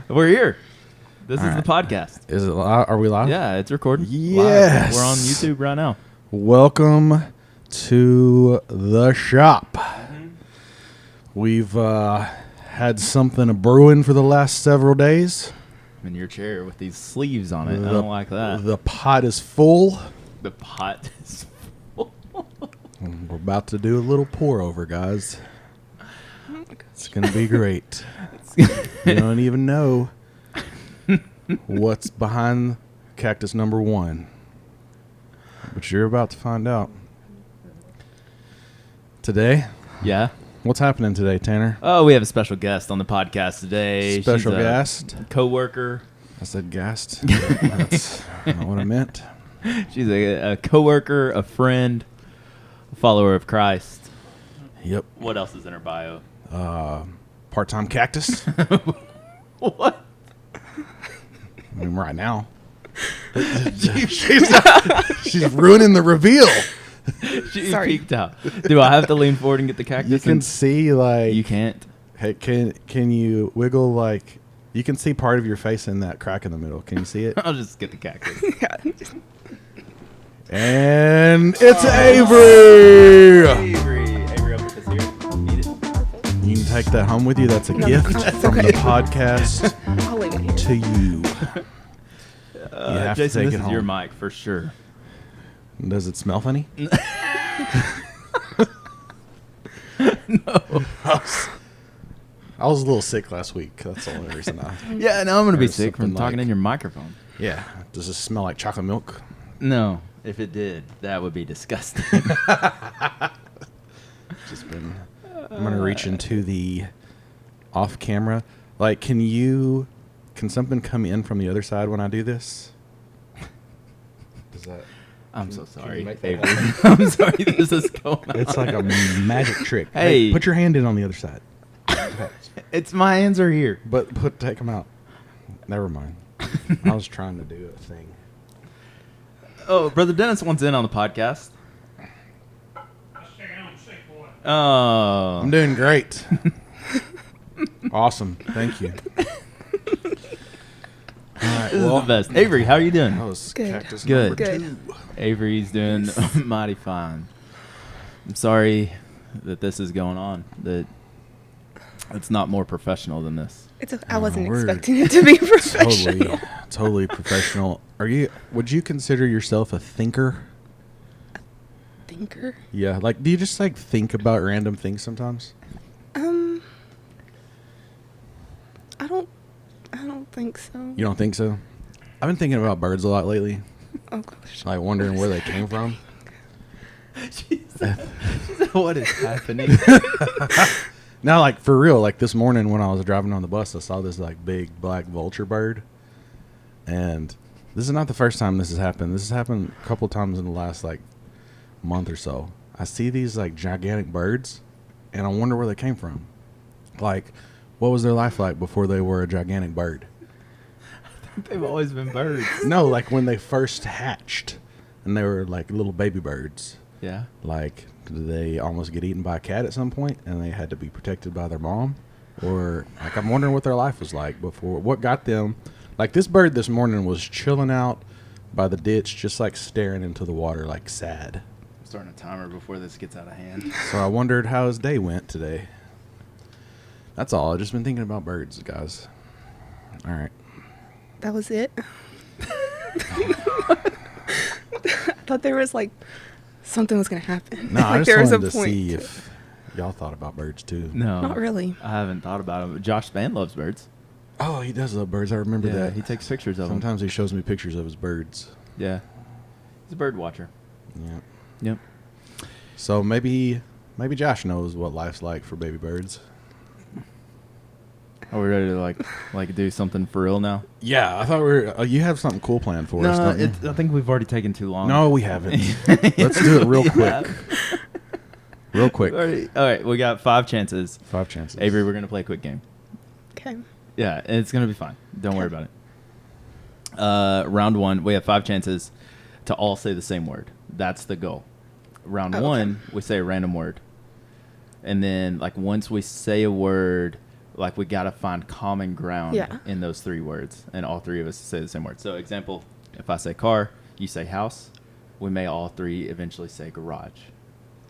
We're here. This All is right. the podcast. Is it live? Are we live? Yeah, it's recording. Yes. Live. We're on YouTube right now. Welcome to the shop. We've had something brewing for the last several days. I'm in your chair with these sleeves on it. I don't like that. The pot is full. The pot is We're about to do a little pour over, guys. It's going to be great. You don't even know what's behind cactus number one. But you're about to find out. Today, Yeah. what's happening today, Tanner? Oh, we have a special guest on the podcast today. Special She's a guest. coworker. I said gassed. That's not what I meant. She's a coworker, a friend, a follower of Christ. Yep. What else is in her bio? Part-time cactus. What? I mean, right now. she's ruining the reveal. She Sorry. peeked out. Do I have to lean forward and get the cactus? You can see, like... You can't. Hey, can you wiggle, like... You can see part of your face in that crack in the middle. Can you see it? I'll just get the cactus. And it's Avery! Avery, I'll put this here. Eat it. You can take that home with you. That's a No, gift it's from the okay. podcast I'll leave it here. to you. have to Jason, take this it is your home. mic for sure. Does it smell funny? No. I was a little sick last week. That's the only reason I... Yeah, now I'm going to be Or sick from something talking like- in your microphone. Yeah. Does it smell like chocolate milk? No, if it did, that would be disgusting. Just been... I'm going to reach into the off-camera. Like, can something come in from the other side when I do this? Does that... I'm so you sorry, make that Avery. I'm sorry this is going on. It's like a magic trick. Hey. Put your hand in on the other side. It's my hands are here. But take them out. Never mind. I was trying to do a thing. Oh, Brother Dennis wants in on the podcast. Oh. I'm doing great. Awesome. Thank you. All right, This is the best. Avery, how are you doing? That was Good. cactus Good. number Good. 2. Avery's doing mighty fine. I'm sorry that this is going on. That it's not more professional than this. It's okay. I wasn't we're expecting it to be professional. Totally professional. Would you consider yourself a thinker? Thinker. Yeah. Like, do you just like think about random things sometimes? I don't think so. You don't think so? I've been thinking about birds a lot lately. Oh gosh. Like wondering where they came from. She said, what is happening? Now, like, for real, like this morning when I was driving on the bus, I saw this like big black vulture bird. And this is not the first time this has happened. This has happened a couple times in the last like month or so. I see these like gigantic birds and I wonder where they came from. Like, what was their life like before they were a gigantic bird? They've always been birds. No, like when they first hatched and they were like little baby birds. Yeah. Like, did they almost get eaten by a cat at some point and they had to be protected by their mom? Or, like, I'm wondering what their life was like before. What got them? Like, this bird this morning was chilling out by the ditch, just like staring into the water, like sad. I'm starting a timer before this gets out of hand. So I wondered how his day went today. That's all. I've just been thinking about birds, guys. All right. That was it. I thought there was like something was gonna happen. No, I Like, just there was wanted a to point see to if y'all thought about birds, too. No. Not really. I haven't thought about it. But Josh Span loves birds. Oh, he does love birds. I remember Yeah, that. he takes pictures of them. Sometimes he shows me pictures of his birds. Yeah. He's a bird watcher. Yeah. Yep. So maybe Josh knows what life's like for baby birds. Are we ready to like do something for real now? Yeah, I thought we were. You have something cool planned for us, don't you? I think we've already taken too long. No, we haven't. Let's do it real You quick. have. Real quick. All right, we got 5 chances. 5 chances. Avery, we're gonna play a quick game. Okay. Yeah, and it's gonna be fine. Don't worry about it. Round 1, we have 5 chances to all say the same word. That's the goal. Round Oh, okay. 1, we say a random word, and then like once we say a word, Like we got to find common ground Yeah. in those 3 words, and all 3 of us say the same word. So, example, if I say car, you say house, we may all 3 eventually say garage.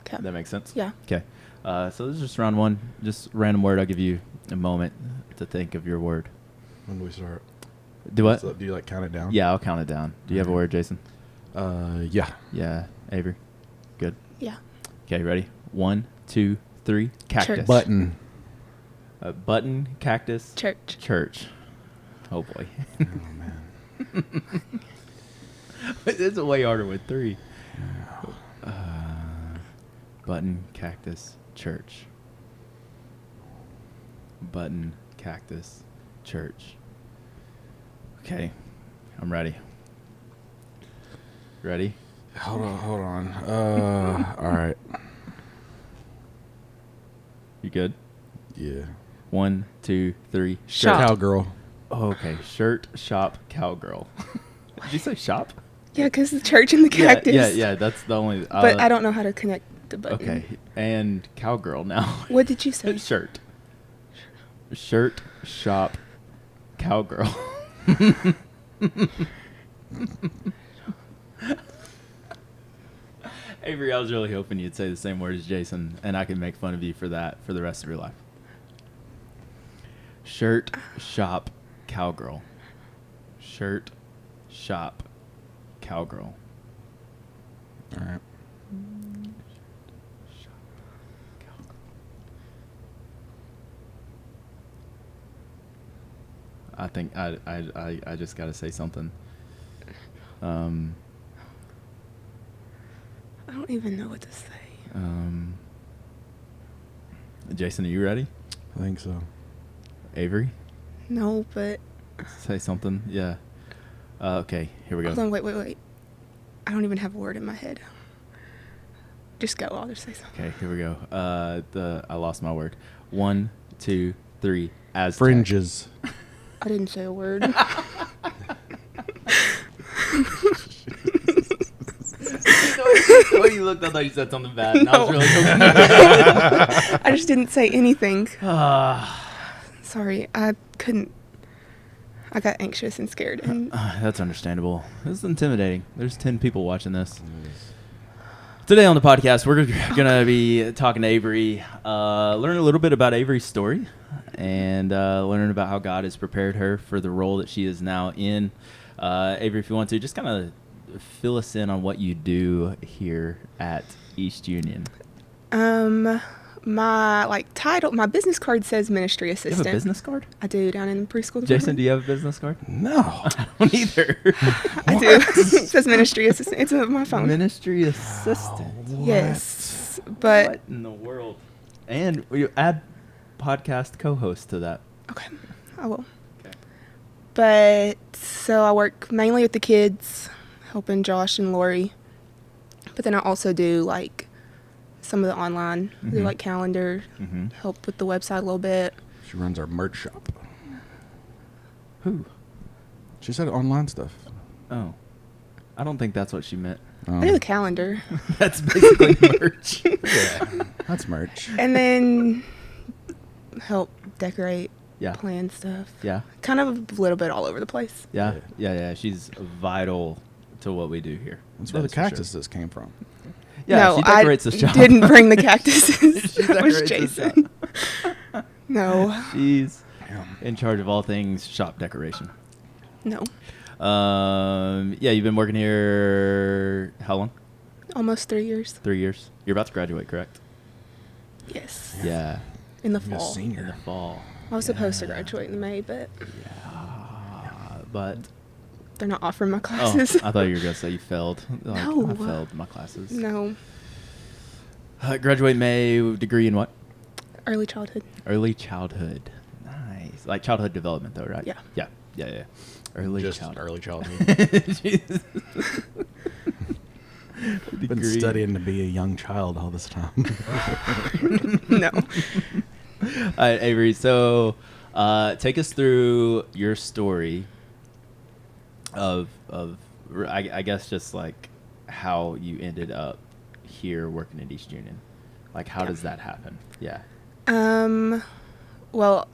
Okay. That makes sense? Yeah. Okay. So this is just round 1, just random word. I'll give you a moment to think of your word. When do we start? Do what? So, do you like count it down? Yeah, I'll count it down. Do you have a word, Jason? Yeah. Yeah, Avery. Good. Yeah. Okay, ready? 1, 2, 3. Cactus. Church. Button. Button, cactus, Church. church. Oh boy. Oh man. It's way harder with 3. Button, cactus, church. Button, cactus, church. Okay, I'm ready. Ready? Hold on. All right. You good? Yeah. 1, 2, 3. Shop. Shirt. Cowgirl. Oh, okay. Shirt, shop, cowgirl. Did you say shop? Yeah, because the church and the cactus. Yeah. That's the only. But I don't know how to connect the button. Okay, and cowgirl now. What did you say? Shirt. Shirt, shop, cowgirl. Avery, I was really hoping you'd say the same word as Jason, and I could make fun of you for that for the rest of your life. Shirt, shop, cowgirl. Shirt, shop, cowgirl. All right. I think I just got to say something. I don't even know what to say. Jason, are you ready? I think so. Avery, No, but say something. Yeah. Okay, here we go. hold on, wait. I don't even have a word in my head. Just go. I'll just say something. Okay, here we go. I lost my word. 1, 2, 3. Aztec. Fringes. I didn't say a word. The way you looked, I thought you said something bad. And I was No. really hoping. I just didn't say anything. Ah, Sorry, I couldn't. I got anxious and scared. And that's understandable. This is intimidating. There's 10 people watching this. Today on the podcast, we're going to be talking to Avery, learning a little bit about Avery's story, and learning about how God has prepared her for the role that she is now in. Avery, if you want to, just kind of fill us in on what you do here at East Union. my title, my business card says ministry You assistant. have a business card? I do down in preschool. Jason, department. do you have a business card? No. I don't either. I do. It says ministry assistant. It's on my phone. Ministry assistant. Yes, but What in the world? And you add podcast co-host to that. okay, I will. Okay. But so I work mainly with the kids, helping Josh and Lori. But then I also do like some of the online, do Mhm. like calendar, Mm-hmm. help with the website a little bit. She runs our merch shop. Who? She said online stuff. Oh. I don't think that's what she meant. I do the calendar. That's basically merch. Yeah. That's merch. And then help decorate, Yeah. plan stuff. Yeah. Kind of a little bit all over the place. Yeah. Yeah. She's vital to what we do here. That's where the for sure. cactuses came from. Yeah, no, she decorates I the shop. didn't bring the cactuses. She That was decorates the Jason. No, She's Yeah. in charge of all things shop decoration. no. Yeah, you've been working here how long? Almost 3 years. 3 years. You're about to graduate, correct? Yes. Yeah. In the You're a fall. senior. In the fall. I was supposed to Yeah. graduate in May, but But they're not offering my oh, classes. I thought you were gonna say you failed. Like, No. I failed my classes. No. Graduate May. Degree in what? Early childhood. Early childhood. Nice. Like childhood development, though, right? Yeah. Yeah. Early Just childhood. early childhood. Jesus. Been Degree. studying to be a young child all this time. No. All right, Avery. So, take us through your story of I guess just like how you ended up here working at East Union. Like, how Yeah. does that happen? Yeah. Well,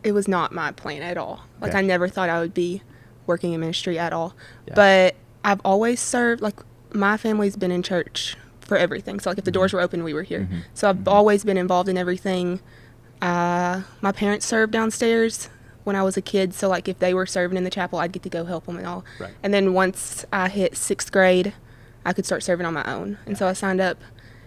it was not my plan at all. Like, Okay. I never thought I would be working in ministry at all. Yeah. But I've always served, like, my family's been in church for everything. So, like, if the doors were open, we were here. Mhm. So I've always been involved in everything. My parents served downstairs when I was a kid. So, like, if they were serving in the chapel, I'd get to go help them and all. Right. And then once I hit 6th grade, I could start serving on my own. And so I signed up.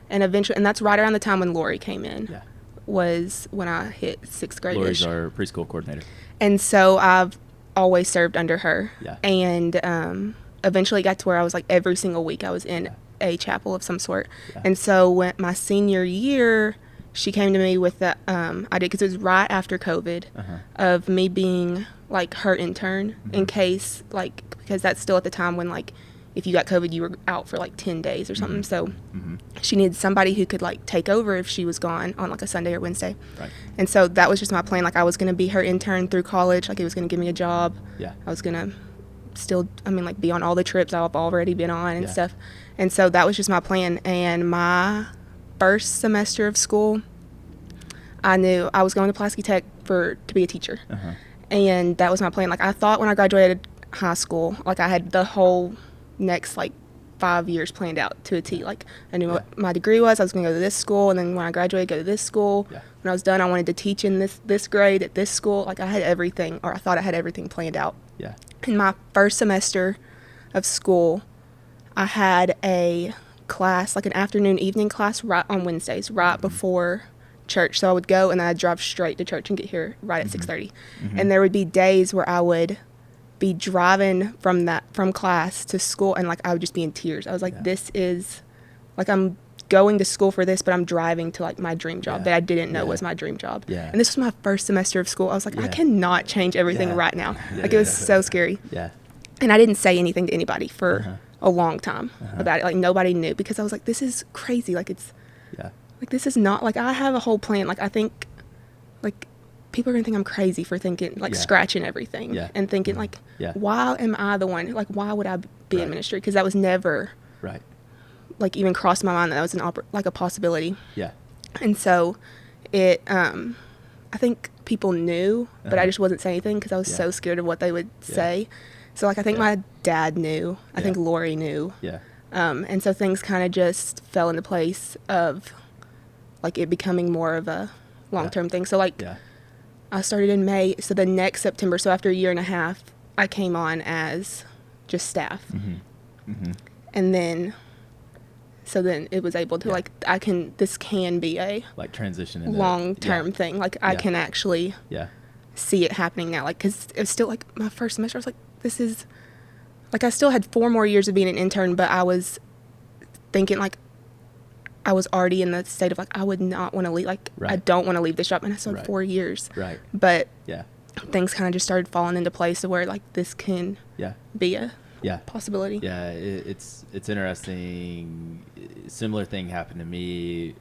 And eventually, and that's right around the time when Lori came in, Yeah. was when I hit 6th grade. Lori's our preschool coordinator. And so I've always served under her. Yeah. And eventually got to where I was like every single week I was in a chapel of some sort. Yeah. And so when my senior year, she came to me with the idea, because it was right after COVID, Uh-huh. of me being like her intern in case, like, because that's still at the time when, like, if you got COVID, you were out for like 10 days or something. So she needed somebody who could like take over if she was gone on like a Sunday or Wednesday. Right. And so that was just my plan. Like, I was going to be her intern through college. Like, it was going to give me a job. Yeah. I was going to still, I mean, like, be on all the trips I've already been on and Yeah. stuff. And so that was just my plan. And my first semester of school, I knew I was going to Pulaski Tech to be a teacher. Uh-huh. And that was my plan. Like, I thought when I graduated high school, like, I had the whole next, like, 5 years planned out to a T. Like, I knew what my degree was. I was going to go to this school, and then when I graduated, go to this school. Yeah. When I was done, I wanted to teach in this grade at this school. Like, I had everything, or I thought I had everything planned out. Yeah. In my first semester of school, I had a class, like an afternoon, evening class, right on Wednesdays, right before church. So I would go, and then I'd drive straight to church and get here right at 6:30. And there would be days where I would be driving from class to school, and like I would just be in tears. I was like, Yeah. this is like, I'm going to school for this, but I'm driving to like my dream job Yeah. that I didn't know Yeah. was my dream job. Yeah. And this was my first semester of school. I was like, I Yeah. cannot change everything Yeah. right now. Yeah, Like, it was yeah. so scary. Yeah. And I didn't say anything to anybody for Uh-huh. a long time about it. Like, nobody knew, because I was like, this is crazy. Like, it's Yeah. like, this is not, like, I have a whole plan. Like, I think, like, people are gonna think I'm crazy for thinking, like, Yeah. scratching everything Yeah. and thinking, like, Yeah. why am I the one? Like, why would I be Right. in ministry? Because that was never, Right. like, even crossed my mind that was like a possibility. Yeah. And so it, I think people knew, but I Uh-huh. just wasn't saying anything because I was Yeah. so scared of what they would Yeah. say. So, like, I think Yeah. my dad knew. I think Yeah. Lori knew. Yeah. And so things kind of just fell into place of, like, it becoming more of a long-term thing. So, like, Yeah. I started in May. So the next September, so after a year and a half, I came on as just staff. Mm-hmm. And then, so then it was able to, Yeah. like, this can be a Like transition into long-term thing. Like, I Yeah. can actually Yeah. see it happening now. Like, because it was still, like, my first semester, I was like, this is, like, I still had 4 more years of being an intern, but I was thinking, like, I was already in the state of, like, I would not want to leave. Like, I Right. don't want to leave this job. And I still had Right. 4 years. Right. But Yeah. things kind of just started falling into place to where, like, this can Yeah. be a Yeah. possibility. Yeah, it's interesting. Similar thing happened to me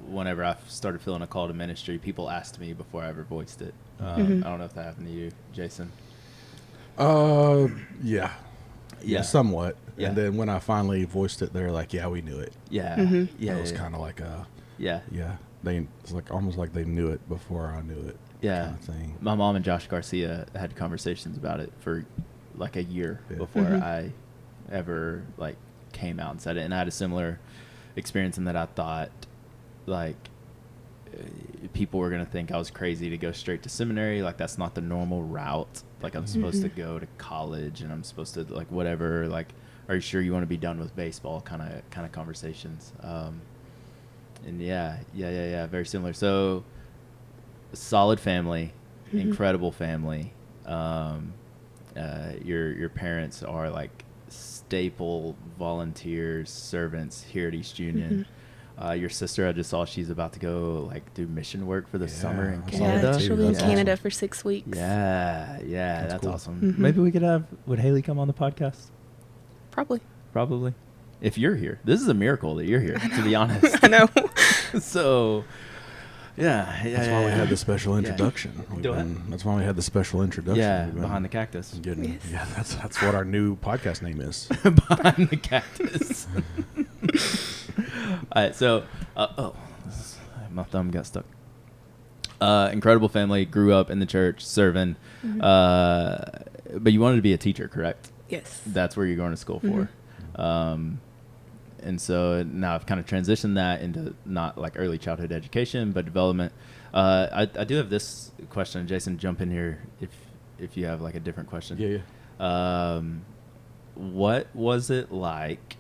whenever I started feeling a call to ministry. People asked me before I ever voiced it. I don't know if that happened to you, Jason. Yeah. Yeah. Somewhat. Yeah. And then when I finally voiced it, they're like, "Yeah, we knew it." Yeah, yeah, It was yeah, kind of like a, yeah, yeah. It's like almost like they knew it before I knew it. yeah. Kind of thing. My mom and Josh Garcia had conversations about it for like a year Yeah. before I ever like came out and said it, and I had a similar experience in that I thought like people were gonna think I was crazy to go straight to seminary. Like, that's not the normal route. Like, I'm supposed to go to college, and I'm supposed to, like, whatever. Like, are you sure you want to be done with baseball? Kind of conversations. And yeah, very similar. So, solid family, incredible family. Your parents are like staple volunteers, servants here at East Union. Your sister, I just saw she's about to go like do mission work for the Yeah, summer in I saw Canada. that too. she'll be in That's Canada awesome. for 6 weeks. Yeah, That's that's cool. awesome. Maybe we could would Haley come on the podcast? Probably. Probably. If you're here. This is a miracle that you're here, to be honest. I know. So, yeah. That's why we had the special introduction. Do what? That's why we had the special introduction. Yeah, We've been behind the cactus. getting- Yes. Yeah, that's what our new podcast name is. Behind the cactus. All right, so, my thumb got stuck. incredible family, grew up in the church, serving. But you wanted to be a teacher, correct? Yes. That's where you're going to school for. And so now I've kind of transitioned that into not like early childhood education, but development. I do have this question. Jason, jump in here if you have like a different question. Yeah. What was it like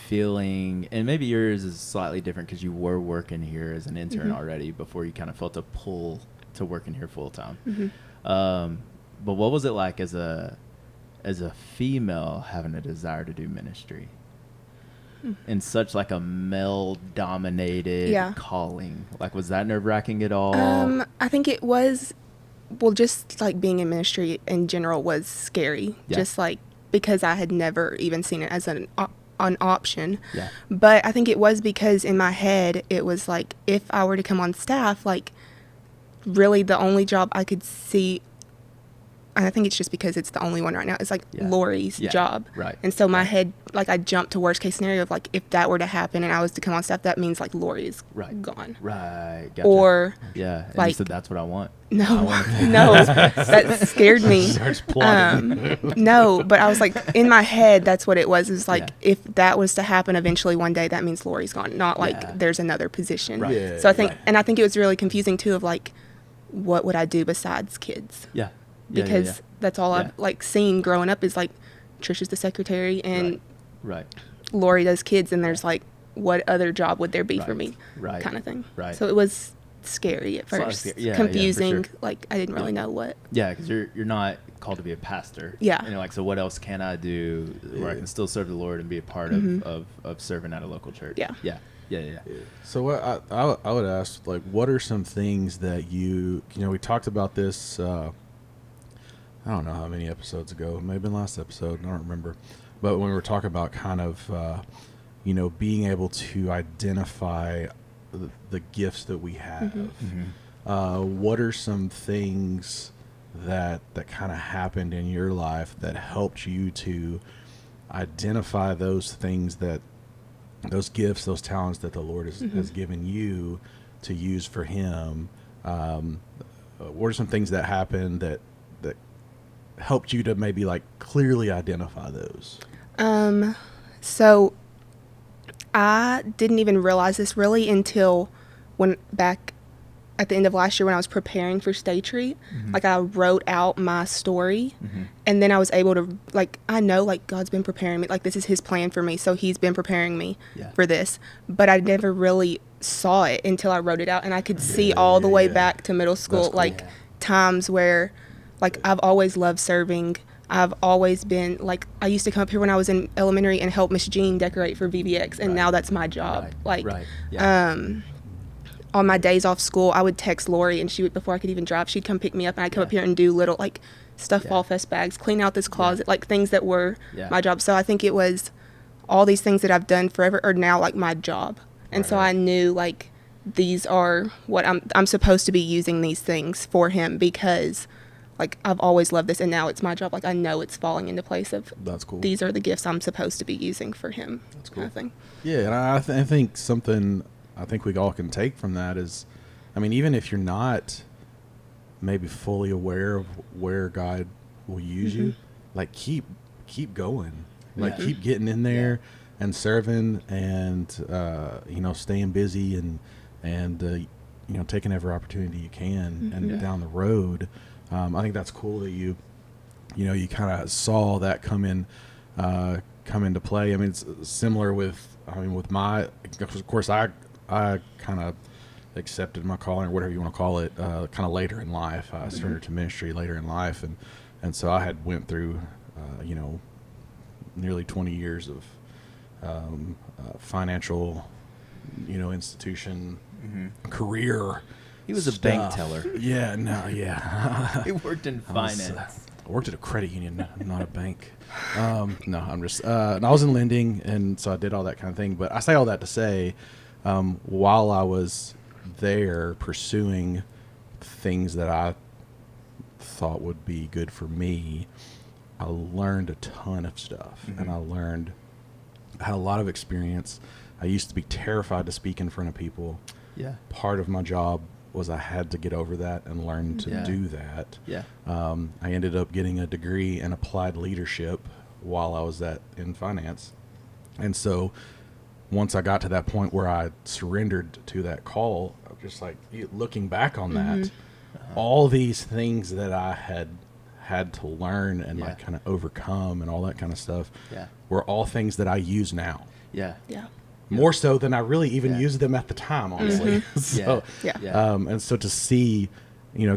feeling, and maybe yours is slightly different because you were working here as an intern already before you kind of felt a pull to working here full time. But what was it like as a female having a desire to do ministry in such like a male dominated calling? Like, was that nerve wracking at all? I think it was, well, just like being in ministry in general was scary. Just like, because I had never even seen it as an option. But I think it was because in my head, it was like, if I were to come on staff, like really the only job I could see, and I think it's just because it's the only one right now, it's like Lori's job. Right. And so my head, like I jumped to worst case scenario of like, if that were to happen and I was to come on staff, that means like Lori is gone. Right. Gotcha. Or and like, you said, that's what I want. No, no, that scared me. Starts plotting. No, but I was like, in my head, that's what it was. Is like, if that was to happen eventually one day, that means Lori's gone. Not like there's another position. Right. Yeah, So I think, and I think it was really confusing too of like, what would I do besides kids? Because that's all I've like seen growing up is like Trisha's the secretary and Lori does kids, and there's like, what other job would there be for me? Kind of thing. So it was scary at first, confusing. Like I didn't really know what. Because you're not called to be a pastor. And you're like, so what else can I do where I can still serve the Lord and be a part of serving at a local church? So what I would ask, like, what are some things that you know, we talked about this, I don't know how many episodes ago, maybe in last episode, I don't remember, but when we were talking about kind of, you know, being able to identify the gifts that we have, what are some things that kind of happened in your life that helped you to identify those things, that those gifts, those talents that the Lord has given you to use for Him? What are some things that happened that helped you to maybe like clearly identify those? So I didn't even realize this really until when back at the end of last year when I was preparing for Stay Treat. Like I wrote out my story and then I was able to, like, I know like God's been preparing me, like this is His plan for me, so He's been preparing me for this, but I never really saw it until I wrote it out, and I could see all the way back to middle school, cool. Like times where like I've always loved serving. I've always been like, I used to come up here when I was in elementary and help Miss Jean decorate for VBX, and now that's my job. On my days off school, I would text Lori, and she would, before I could even drive, she'd come pick me up, and I'd come up here and do little like stuff Fall Fest bags, clean out this closet, like things that were my job. So I think it was all these things that I've done forever are now like my job, and so I knew like these are what I'm supposed to be using these things for Him, because like I've always loved this, and now it's my job. Like I know it's falling into place of, that's cool. These are the gifts I'm supposed to be using for Him. That's cool. Kind of thing. Yeah, and I think something I think we all can take from that is, I mean, even if you're not maybe fully aware of where God will use you, like keep going, like keep getting in there and serving, and you know, staying busy and you know, taking every opportunity you can, and down the road. I think that's cool that you know, you kind of saw that come into play. I mean, it's similar with, with my, of course, I kind of accepted my calling, or whatever you want to call it, kind of later in life. I started to ministry later in life, and so I had went through, you know, nearly 20 years of financial, you know, institution career. He was a bank teller. Yeah, no, yeah. He worked in finance. I worked at a credit union, not a bank. No, I'm just, and I was in lending, and so I did all that kind of thing. But I say all that to say, while I was there pursuing things that I thought would be good for me, I learned a ton of stuff, and I had a lot of experience. I used to be terrified to speak in front of people. Yeah. part of my job was I had to get over that and learn to Yeah. do that. Yeah. I ended up getting a degree in applied leadership while I was in finance. And so once I got to that point where I surrendered to that call, just like looking back on that, all these things that I had to learn and Yeah. like kind of overcome and all that kind of stuff Yeah. were all things that I use now. Yeah. Yeah. More so than I really even Yeah. used them at the time, honestly. So, Yeah. Yeah. and so to see,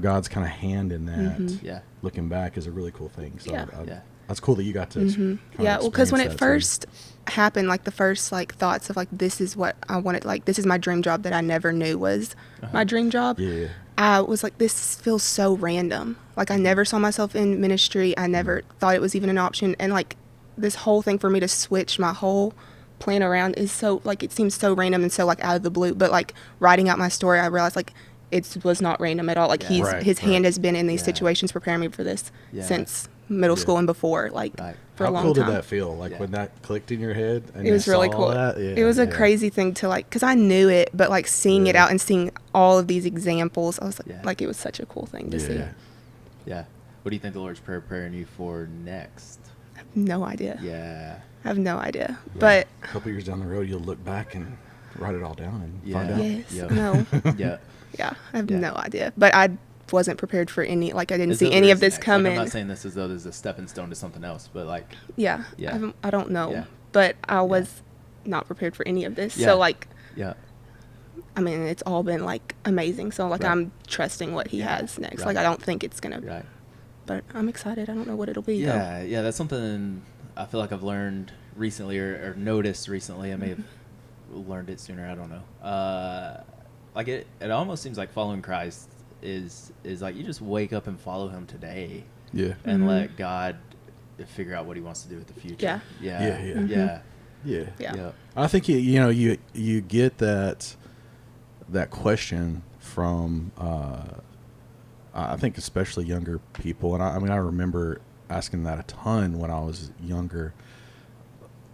God's kind of hand in that, Yeah. looking back, is a really cool thing. So Yeah. Yeah. that's cool that you got to. kind of Yeah, well, because when it experience that, too. first happened, like the first like thoughts of like this is what I wanted, like this is my dream job that I never knew was my dream job. Yeah. I was like, this feels so random. Like I never saw myself in ministry. I never thought it was even an option. And like this whole thing for me to switch my whole plan around is so like it seems so random and so like out of the blue. But like writing out my story, I realized like it was not random at all. Like Yeah. his hand has been in these Yeah. situations preparing me for this Yeah. since middle Yeah. school and before, like Right. for a How long cool time. did that feel? Like Yeah. when that clicked in your head? And It was you really saw cool. That? Yeah, It was a yeah. crazy thing to like, cause I knew it, but like seeing it Yeah. out and seeing all of these examples, I was like, Yeah. like it was such a cool thing to see. Yeah. Yeah. What do you think the Lord's preparing you for next? I have no idea. Yeah. I have no idea. But A couple years down the road, you'll look back and write it all down and Yeah. find out. yes, Yeah. no, Yeah. yeah, I have Yeah. no idea. But I wasn't prepared for any, like I didn't As see though any there of is this next. Like, coming. I'm not saying this as though there's a stepping stone to something else, but like, Yeah, Yeah. I don't know. Yeah. But I was not prepared for any of this. Yeah. So like, yeah. I mean, it's all been like amazing. So like, Right. I'm trusting what he Yeah. has next. Right. Like I don't think it's gonna. Right. But I'm excited. I don't know what it'll be. though. Yeah, yeah, that's something I feel like I've learned recently or noticed recently. I may have learned it sooner. I don't know. Like it almost seems like following Christ is like you just wake up and follow Him today, Yeah. and let God figure out what He wants to do with the future. Yeah. Yeah. Yeah, yeah. Yeah. Yeah. Yeah. Yeah. I think you get that question from I think especially younger people, and I mean I remember asking that a ton when I was younger.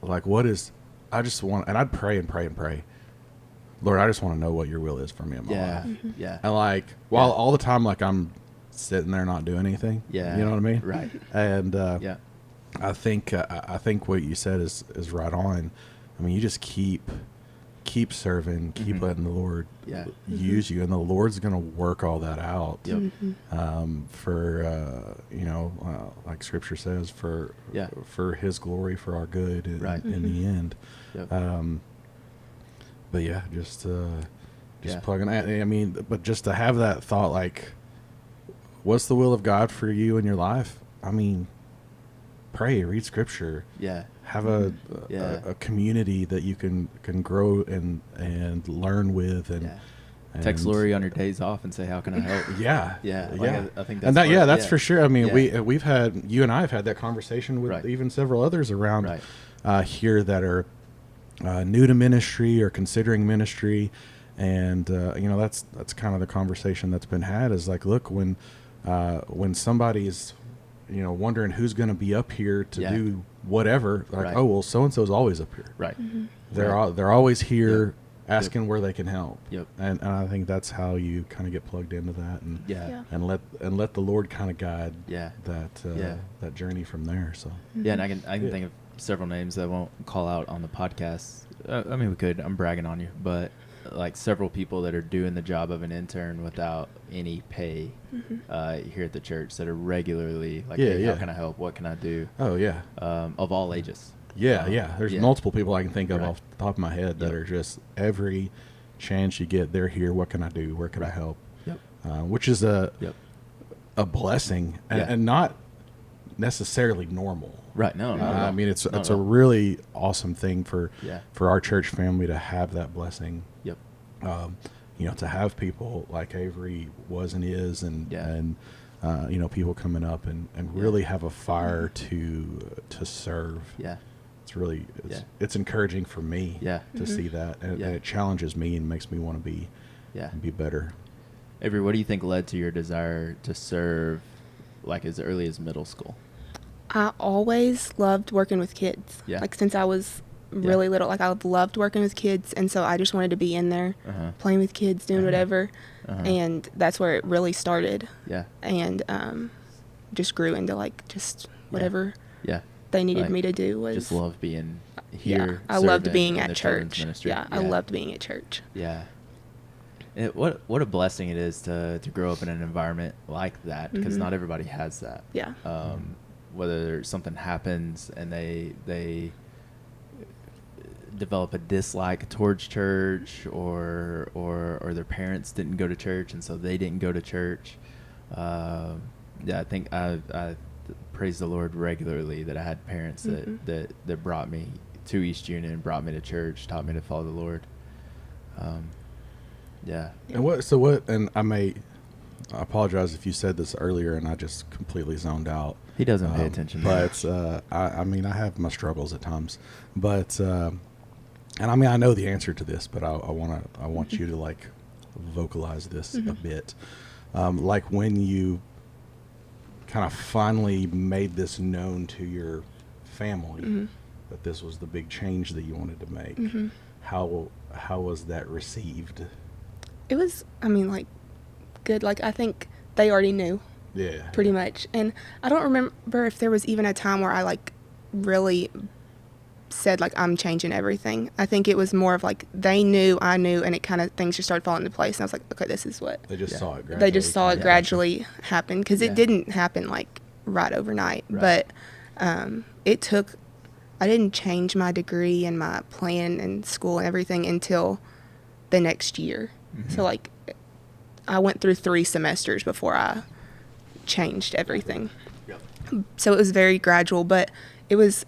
Like, I just want, and I'd pray and pray and pray. Lord, I just want to know what your will is for me in my Yeah. life. Yeah. And like, while all the time, like I'm sitting there not doing anything. Yeah. You know what I mean? Right. And Yeah. I think what you said is right on. I mean, you just keep serving, keep Mhm. letting the Lord Yeah. use you, and the Lord's gonna work all that out. Yep. For like Scripture says, for Yeah. for His glory, for our good, Right. in the end. Yep. But yeah, just Yeah. plugging. I mean, but just to have that thought, like, what's the will of God for you in your life? I mean, pray, read Scripture, Yeah. have a Yeah. a community that you can grow and learn with, and Yeah. Text and- Lori on your days off and say, "How can I help?" Yeah, Yeah, like, yeah. I think that's and that, part- that's for sure. I mean, Yeah. we've had, you and I have had that conversation with Right. even several others around Right. here that are new to ministry or considering ministry, and that's kind of the conversation that's been had. Is like, look, when somebody's wondering who's going to be up here to Yeah. do whatever, like, Right. oh well, so and so's always up here. Right. They're always here. Yep. Asking where they can help. Yep. And I think that's how you kind of get plugged into that, and Yeah. Yeah. and let the Lord kind of guide Yeah. that that journey from there. So Yeah, and I can Yeah. think of several names that I won't call out on the podcast. I mean, we could. I'm bragging on you, but like several people that are doing the job of an intern without any pay here at the church that are regularly like, Yeah, hey, yeah. how can I help? What can I do? oh yeah, Of all ages. yeah. There's yeah. multiple people I can think of Right. off the top of my head that Yep. are just every chance you get, they're here. What can I do? Where can I help? Yep. Which is a Yep. blessing, and, Yeah. and not necessarily normal. Right. No. not at I all. mean, it's Not it's at a all. really awesome thing for Yeah. our church family to have that blessing. Yep. To have people like Avery was and is, and Yeah. and people coming up and Yeah. really have a fire to serve. Yeah. It's really Yeah. it's encouraging for me. Yeah. To see that, and Yeah. it challenges me and makes me want to be Yeah. better. Avery, what do you think led to your desire to serve, like as early as middle school? I always loved working with kids. Yeah. Like since I was really little. Like, I loved working with kids, and so I just wanted to be in there playing with kids, doing whatever. And that's where it really started. Yeah. And just grew into, like, just whatever Yeah. they needed Like, me to do was. Just love being here. I loved serving being in at the children's church. ministry. Yeah, I loved being at church. Yeah. What a blessing it is to grow up in an environment like that, because not everybody has that. Yeah. Whether something happens and they develop a dislike towards church, or their parents didn't go to church and so they didn't go to church. I think I praise the Lord regularly that I had parents that brought me to East Union, brought me to church, taught me to follow the Lord. Yeah. And and I apologize if you said this earlier and I just completely zoned out. He doesn't pay attention. But I mean, I have my struggles at times. But and I mean, I know the answer to this, but I want you to like vocalize this a bit. Like when you kind of finally made this known to your family that this was the big change that you wanted to make. How was that received? It was, I mean, like, good. Like, I think they already knew. Yeah. Pretty much. And I don't remember if there was even a time where I, like, really said, like, I'm changing everything. I think it was more of, like, they knew, I knew, and it kind of, things just started falling into place. And I was like, okay, this is what. They just saw it gradually. They just saw it gradually happen. Because it didn't happen, like, right overnight. Right. But it took, I didn't change my degree and my plan and school and everything until the next year. So, like, I went through 3 semesters before I changed everything. So it was very gradual, but it was,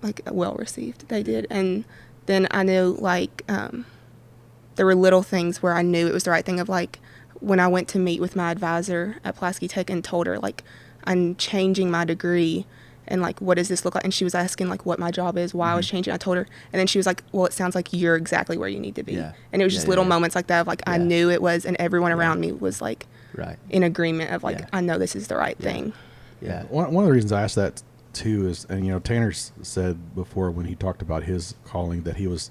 like, well received. They did. And then I knew, like, there were little things where I knew it was the right thing of, like, when I went to meet with my advisor at Pulaski Tech and told her, like, I'm changing my degree and, like, what does this look like? And she was asking, like, what my job is, why I was changing. I told her. And then she was like, well, it sounds like you're exactly where you need to be. Yeah. And it was just little moments like that of, like, I knew it was, and everyone around me was, like, Right. in agreement of, like, Yeah. I know this is the right thing. Yeah. One of the reasons I asked that, too, is, and, you know, Tanner said before when he talked about his calling that he was,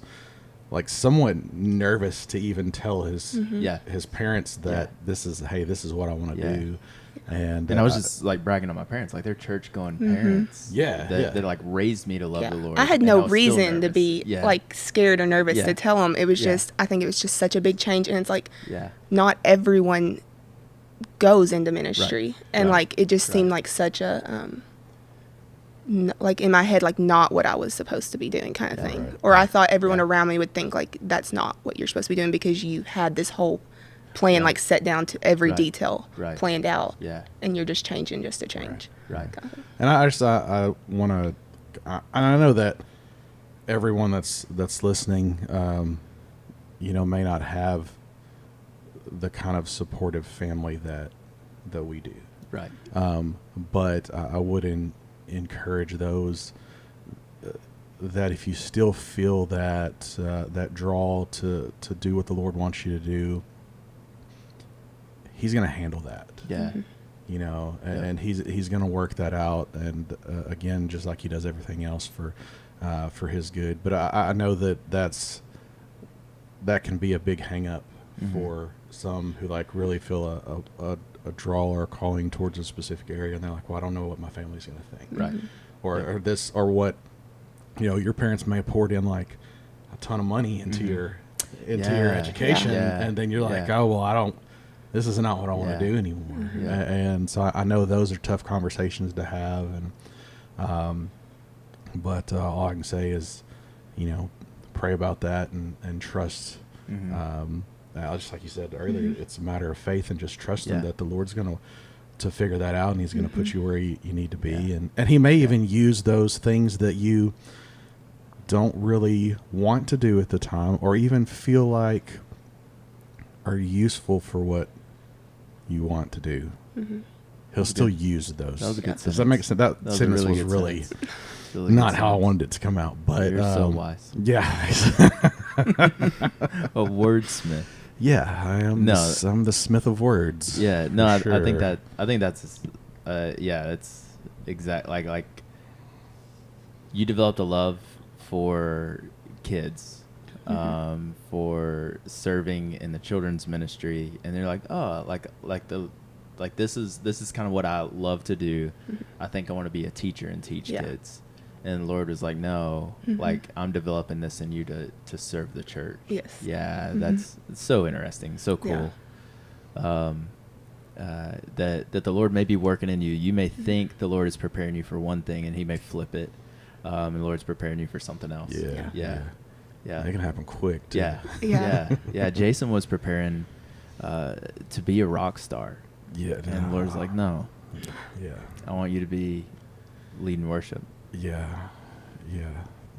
like, somewhat nervous to even tell his his parents that this is what I want to do. And I was just like bragging on my parents, like they're church going parents. That like raised me to love the Lord. I had and no was still reason to nervous. be like scared or nervous to tell them. It was just, I think it was just such a big change. And it's like, not everyone goes into ministry. And like, it just seemed like such a, like in my head, like not what I was supposed to be doing kind of thing. Or I thought everyone around me would think like, that's not what you're supposed to be doing because you had this whole plan like set down to every detail planned out, and you're just changing just to change. Right. And I want to. I know that everyone that's listening, you know, may not have the kind of supportive family that we do. Right. But I would encourage those that if you still feel that that draw to do what the Lord wants you to do, He's going to handle that. Yeah. You know, and he's going to work that out. And again, just like he does everything else for his good. But I know that can be a big hang up for some who like really feel a draw or a calling towards a specific area. And they're like, well, I don't know what my family's going to think. Right. Or this, or what, you know, your parents may have poured in like a ton of money into your education. Yeah. And then you're like, oh, well, this is not what I want to do anymore. And so I know those are tough conversations to have. And, but all I can say is, you know, pray about that and trust. Just like you said earlier, it's a matter of faith and just trusting that the Lord's going to figure that out, and He's going to put you where you need to be. And He may even use those things that you don't really want to do at the time, or even feel like are useful for what you want to do. He'll still use those. That was a good sentence. Does that make sense? That sentence was really not how I wanted it to come out, but you're so wise. Yeah. A wordsmith. Yeah, I am. I'm the smith of words. Yeah, no, I think that's it's exact. Like you developed a love for kids, for serving in the children's ministry, and they're like, oh, this is kind of what I love to do. I think I want to be a teacher and teach kids. And the Lord was like, no, like I'm developing this in you to serve the church. Yes. Yeah, that's so interesting, so cool. That the Lord may be working in you. You may think the Lord is preparing you for one thing, and He may flip it, and the Lord's preparing you for something else. Yeah. It can happen quick, too. Yeah. Jason was preparing to be a rock star. Yeah. And the Lord's like, no. Yeah. I want you to be leading worship. Yeah.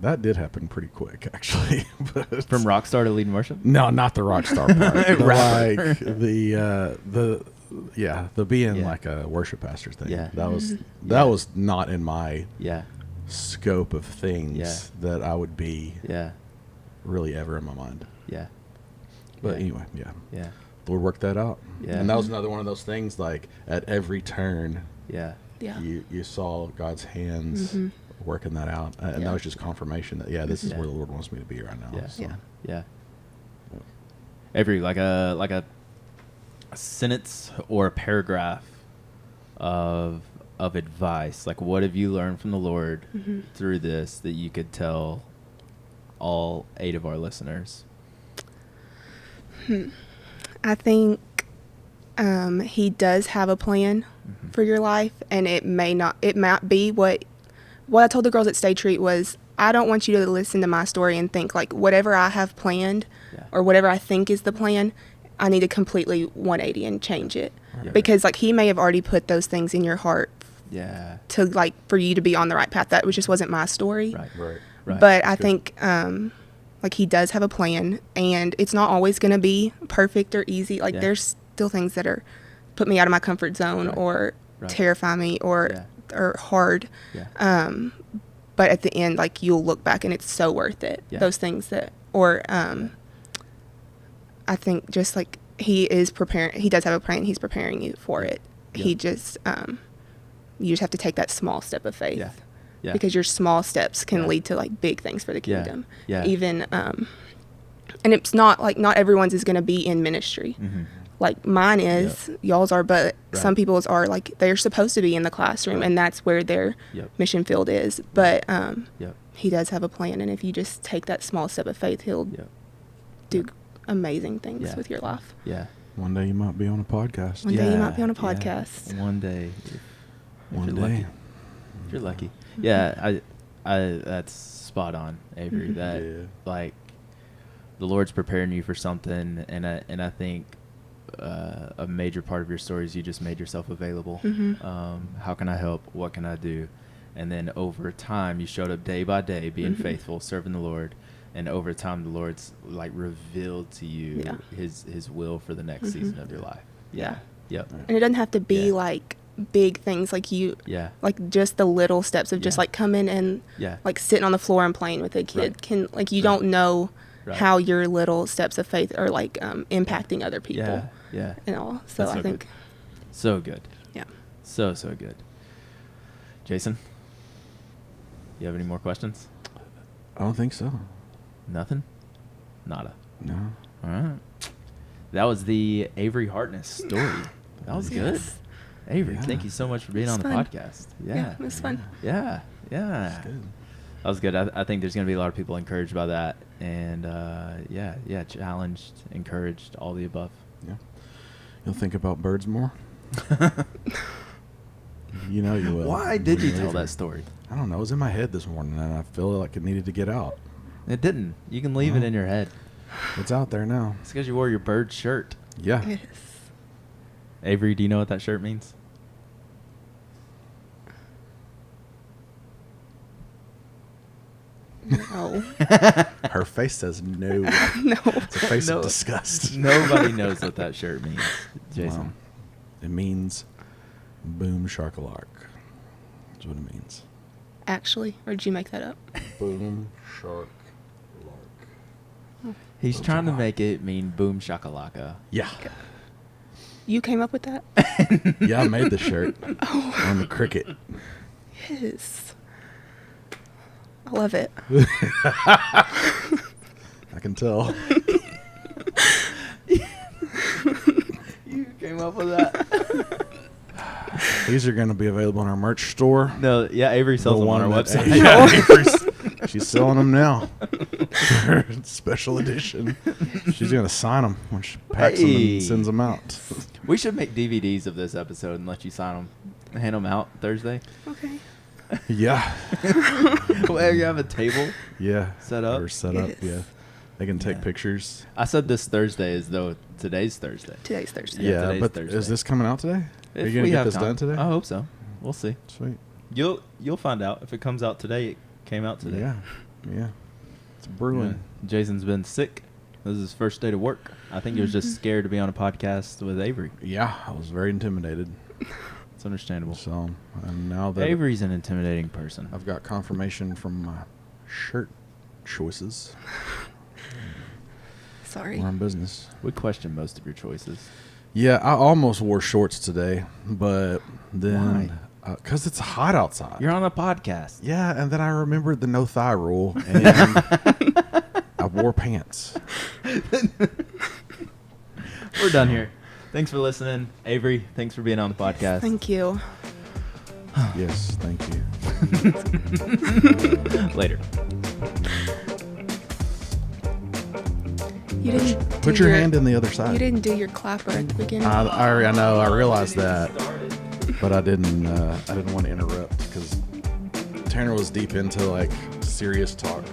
That did happen pretty quick, actually. But From rock star to leading worship? no, not the rock star part. But Rapper. like the being Yeah. like a worship pastor thing. Yeah. That was not in my Yeah. scope of things that I would be Yeah. really ever in my mind. Yeah. But Yeah. anyway, Yeah. Lord worked that out. Yeah. And that was another one of those things, like at every turn, Yeah. Yeah. you saw God's hands working that out. And that was just confirmation that, this is Yeah. where the Lord wants me to be right now. Yeah. So, Yeah. Avery, like a sentence or a paragraph of advice. Like, what have you learned from the Lord through this that you could tell all 8 of our listeners? I think He does have a plan for your life, and it might be what I told the girls at Stay Treat was, I don't want you to listen to my story and think like whatever I have planned or whatever I think is the plan, I need to completely 180 and change it. Yeah. Because like He may have already put those things in your heart Yeah. to like for you to be on the right path. That just wasn't my story. Right. But I think like He does have a plan, and it's not always going to be perfect or easy. Like there's still things that are put me out of my comfort zone or terrify me or hard. Yeah. But at the end, like you'll look back and it's so worth it. Yeah. Those things that, or I think just like He is preparing, He does have a plan. He's preparing you for it. Yeah. He just, you just have to take that small step of faith. Yeah. Yeah. Because your small steps can Yeah. lead to like big things for the Yeah. kingdom. Yeah. Even, and it's not like not everyone's is going to be in ministry. Like mine is, y'all's are, but some people's are like they're supposed to be in the classroom, and that's where their mission field is. But He does have a plan, and if you just take that small step of faith, He'll do amazing things with your life. Yeah. one day you might be on a podcast. One day you might be on a podcast. One day. One you're day. lucky. If you're lucky. Yeah, I that's spot on, Avery. That like the Lord's preparing you for something, and I think a major part of your story is you just made yourself available. How can I help? What can I do? And then over time, you showed up day by day, being faithful, serving the Lord. And over time, the Lord's like revealed to you His will for the next season of your life. Yeah. Yep. And it doesn't have to be like big things, like you, like just the little steps of just like coming and like sitting on the floor and playing with a kid can like you don't know how your little steps of faith are like impacting other people. Yeah. And all. So That's I think. good. So good. Yeah. So good. Jason, you have any more questions? I don't think so. Nothing? Nada. No. All right. That was the Avery Hartness story. That was good. Yes. Avery, Yeah. thank you so much for being on the fun. podcast. Yeah, it was fun. Yeah. That's good. That was good. I think there's going to be a lot of people encouraged by that. And, challenged, encouraged, all the above. Yeah. You'll think about birds more? You know you will. Why did you When tell Avery- that story? I don't know. It was in my head this morning, and I feel like it needed to get out. It didn't. You can leave it in your head. It's out there now. It's because you wore your bird shirt. Yeah. Yes. Avery, do you know what that shirt means? No. Her face says no. No. It's a face No. of disgust. Nobody knows what that shirt means, Jason. Wow. It means boom shakalak. That's what it means. Actually, or did you make that up? Boom shark. He's Boom trying to shakalaka. make it mean boom shakalaka. Yeah. You came up with that? Yeah, I made the shirt on the cricket. Yes. I love it. I can tell. You came up with that. These are going to be available in our merch store. No, yeah, Avery sells The them on our one website. that- Yeah, Avery's- she's selling them now. Special edition. She's going to sign them when she packs them Hey. and sends them out. We should make DVDs of this episode and let you sign them. Hand them out Thursday. Okay. Yeah. Where you have a table. Yeah. Set up? Or set up, Yes. yeah. They can take Yeah. pictures. I said this Thursday as though today's Thursday. Today's Thursday. Yeah, Yeah, today's but Thursday. is this coming out today? Are If you going we to get have this time. done today? I hope so. We'll see. Sweet. You'll find out if it comes out today. It came out today. Yeah. Yeah. It's brewing. Yeah. Jason's been sick. This is his first day to work. I think he was just scared to be on a podcast with Avery. Yeah, I was very intimidated. It's understandable. So, and now that Avery's an intimidating person. I've got confirmation from my shirt choices, Sorry. we're in business. We question most of your choices. Yeah, I almost wore shorts today, but then because it's hot outside. You're on a podcast. Yeah, and then I remembered the no thigh rule, and I wore pants. We're done here. Thanks for listening. Avery, thanks for being on the podcast. Thank you. Yes, thank you. Later. You didn't Put do your hand in the other side. You didn't do your clapper at the beginning. I know. I realized that, but I didn't. I didn't want to interrupt because Tanner was deep into like serious talk.